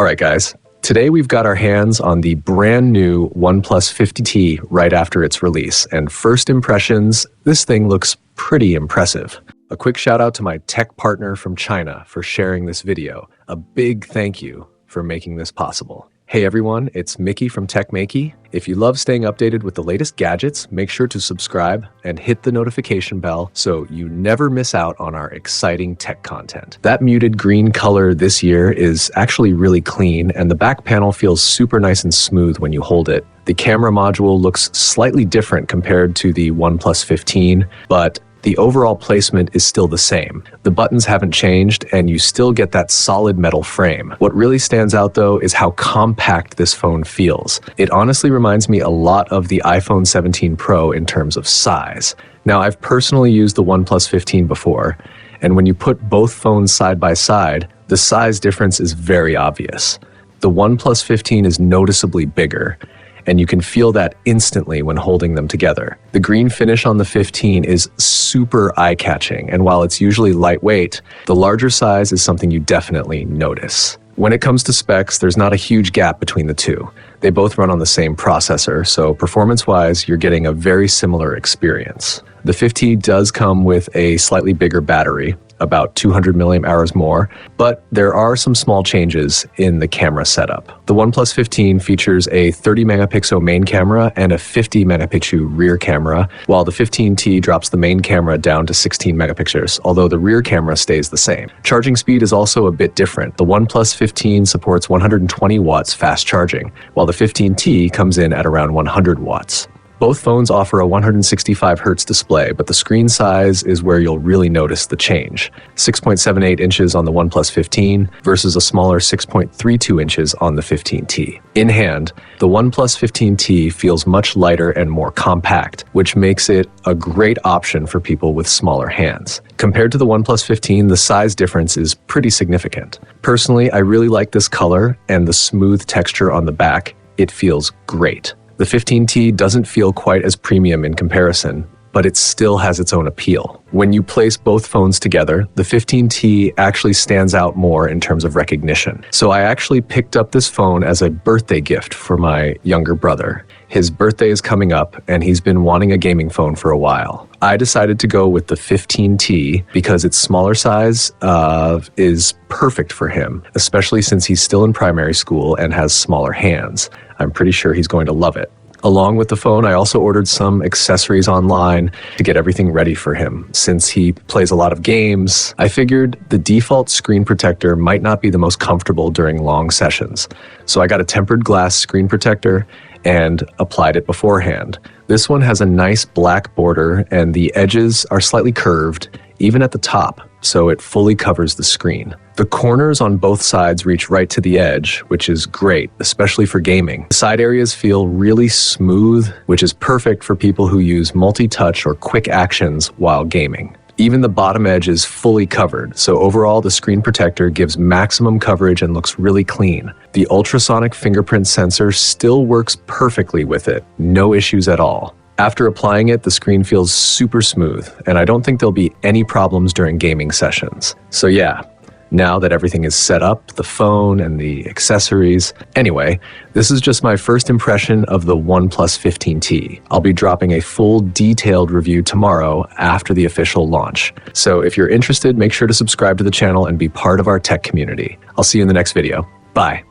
Alright guys, today we've got our hands on the brand new OnePlus 15T right after its release, and first impressions, this thing looks pretty impressive. A quick shout out to my tech partner from China for sharing this video. A big thank you for making this possible. Hey everyone, it's Mickey from techmaiky. If you love staying updated with the latest gadgets, make sure to subscribe and hit the notification bell so you never miss out on our exciting tech content. That muted green color this year is actually really clean, and the back panel feels super nice and smooth when you hold it. The camera module looks slightly different compared to the OnePlus 15, but the overall placement is still the same. The buttons haven't changed, and you still get that solid metal frame. What really stands out though is how compact this phone feels. It honestly reminds me a lot of the iPhone 17 Pro in terms of size. Now, I've personally used the OnePlus 15 before, and when you put both phones side by side, the size difference is very obvious. The OnePlus 15 is noticeably bigger, and you can feel that instantly when holding them together. The green finish on the 15 is super eye-catching, and while it's usually lightweight, the larger size is something you definitely notice. When it comes to specs, there's not a huge gap between the two. They both run on the same processor, so performance-wise, you're getting a very similar experience. The 15 does come with a slightly bigger battery, about 200 milliamp hours more, but there are some small changes in the camera setup. The OnePlus 15 features a 30 megapixel main camera and a 50 megapixel rear camera, while the 15T drops the main camera down to 16 megapixels, although the rear camera stays the same. Charging speed is also a bit different. The OnePlus 15 supports 120 watts fast charging, while the 15T comes in at around 100 watts. Both phones offer a 165Hz display, but the screen size is where you'll really notice the change. 6.78 inches on the OnePlus 15 versus a smaller 6.32 inches on the 15T. In hand, the OnePlus 15T feels much lighter and more compact, which makes it a great option for people with smaller hands. Compared to the OnePlus 15, the size difference is pretty significant. Personally, I really like this color and the smooth texture on the back. It feels great. The 15T doesn't feel quite as premium in comparison, but it still has its own appeal. When you place both phones together, the 15T actually stands out more in terms of recognition. So I actually picked up this phone as a birthday gift for my younger brother. His birthday is coming up, and he's been wanting a gaming phone for a while. I decided to go with the 15T because its smaller size is perfect for him, especially since he's still in primary school and has smaller hands. I'm pretty sure he's going to love it. Along with the phone, I also ordered some accessories online to get everything ready for him. Since he plays a lot of games, I figured the default screen protector might not be the most comfortable during long sessions. So I got a tempered glass screen protector and applied it beforehand. This one has a nice black border, and the edges are slightly curved, even at the top, so it fully covers the screen. The corners on both sides reach right to the edge, which is great, especially for gaming. The side areas feel really smooth, which is perfect for people who use multi-touch or quick actions while gaming. Even the bottom edge is fully covered, so overall the screen protector gives maximum coverage and looks really clean. The ultrasonic fingerprint sensor still works perfectly with it, no issues at all. After applying it, the screen feels super smooth, and I don't think there'll be any problems during gaming sessions. So yeah, now that everything is set up, the phone and the accessories. Anyway, this is just my first impression of the OnePlus 15T. I'll be dropping a full detailed review tomorrow after the official launch. So if you're interested, make sure to subscribe to the channel and be part of our tech community. I'll see you in the next video. Bye.